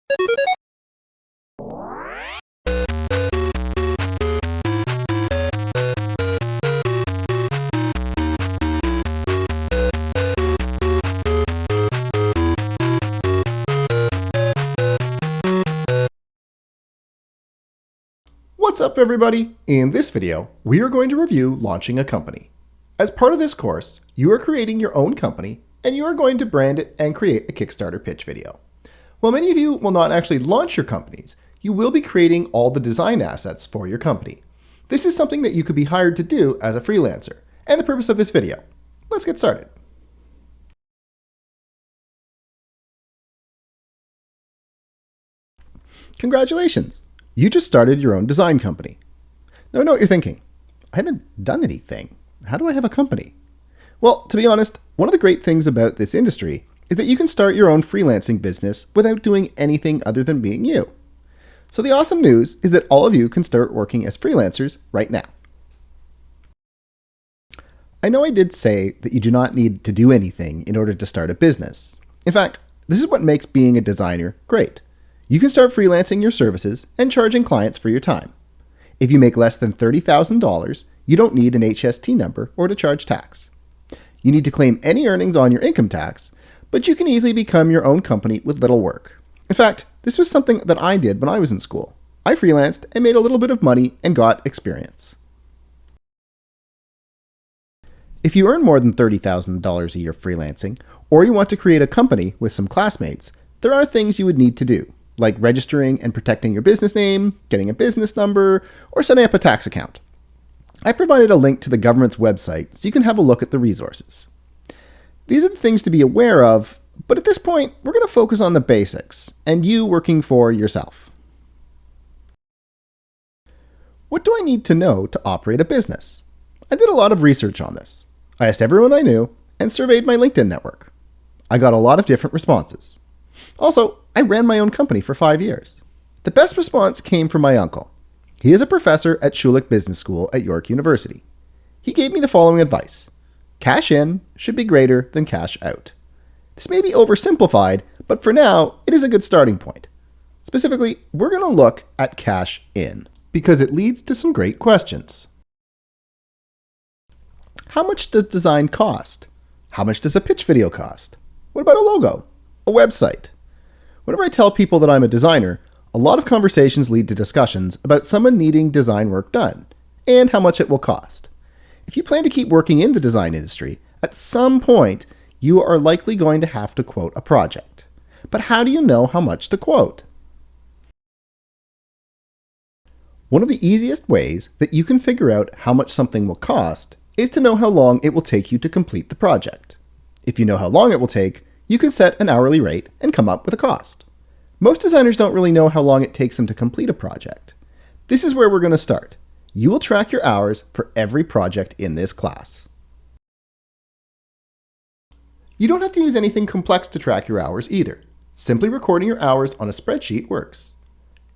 What's up everybody? In this video, we are going to review launching a company. As part of this course, you are creating your own company and you are going to brand it and create a Kickstarter pitch video. While many of you will not actually launch your companies, you will be creating all the design assets for your company. This is something that you could be hired to do as a freelancer, and the purpose of this video. Let's get started. Congratulations! You just started your own design company. Now I know what you're thinking. I haven't done anything. How do I have a company? Well, to be honest, one of the great things about this industry is that you can start your own freelancing business without doing anything other than being you. So the awesome news is that all of you can start working as freelancers right now. I know I did say that you do not need to do anything in order to start a business. In fact, this is what makes being a designer great. You can start freelancing your services and charging clients for your time. If you make less than $30,000, you don't need an HST number or to charge tax. You need to claim any earnings on your income tax, but you can easily become your own company with little work. In fact, this was something that I did when I was in school. I freelanced and made a little bit of money and got experience. If you earn more than $30,000 a year freelancing, or you want to create a company with some classmates, there are things you would need to do, like registering and protecting your business name, getting a business number, or setting up a tax account. I provided a link to the government's website so you can have a look at the resources. These are the things to be aware of, but at this point, we're going to focus on the basics and you working for yourself. What do I need to know to operate a business? I did a lot of research on this. I asked everyone I knew and surveyed my LinkedIn network. I got a lot of different responses. Also, I ran my own company for 5 years. The best response came from my uncle. He is a professor at Schulich Business School at York University. He gave me the following advice. Cash in should be greater than cash out. This may be oversimplified, but for now, it is a good starting point. Specifically, we're going to look at cash in because it leads to some great questions. How much does design cost? How much does a pitch video cost? What about a logo? A website? Whenever I tell people that I'm a designer, a lot of conversations lead to discussions about someone needing design work done and how much it will cost. If you plan to keep working in the design industry, at some point, you are likely going to have to quote a project. But how do you know how much to quote? One of the easiest ways that you can figure out how much something will cost is to know how long it will take you to complete the project. If you know how long it will take, you can set an hourly rate and come up with a cost. Most designers don't really know how long it takes them to complete a project. This is where we're going to start. You will track your hours for every project in this class. You don't have to use anything complex to track your hours either. Simply recording your hours on a spreadsheet works.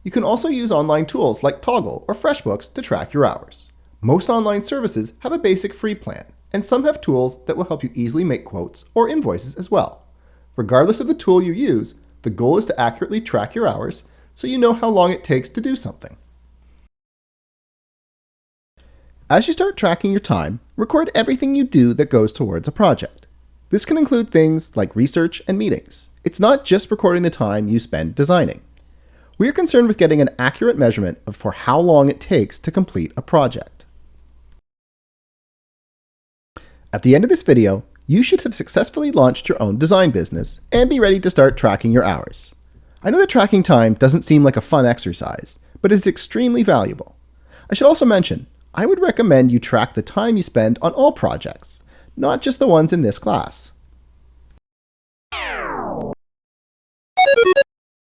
You can also use online tools like Toggle or FreshBooks to track your hours. Most online services have a basic free plan, and some have tools that will help you easily make quotes or invoices as well. Regardless of the tool you use, the goal is to accurately track your hours so you know how long it takes to do something. As you start tracking your time, record everything you do that goes towards a project. This can include things like research and meetings. It's not just recording the time you spend designing. We are concerned with getting an accurate measurement for how long it takes to complete a project. At the end of this video, you should have successfully launched your own design business and be ready to start tracking your hours. I know that tracking time doesn't seem like a fun exercise, but it's extremely valuable. I should also mention, I would recommend you track the time you spend on all projects, not just the ones in this class.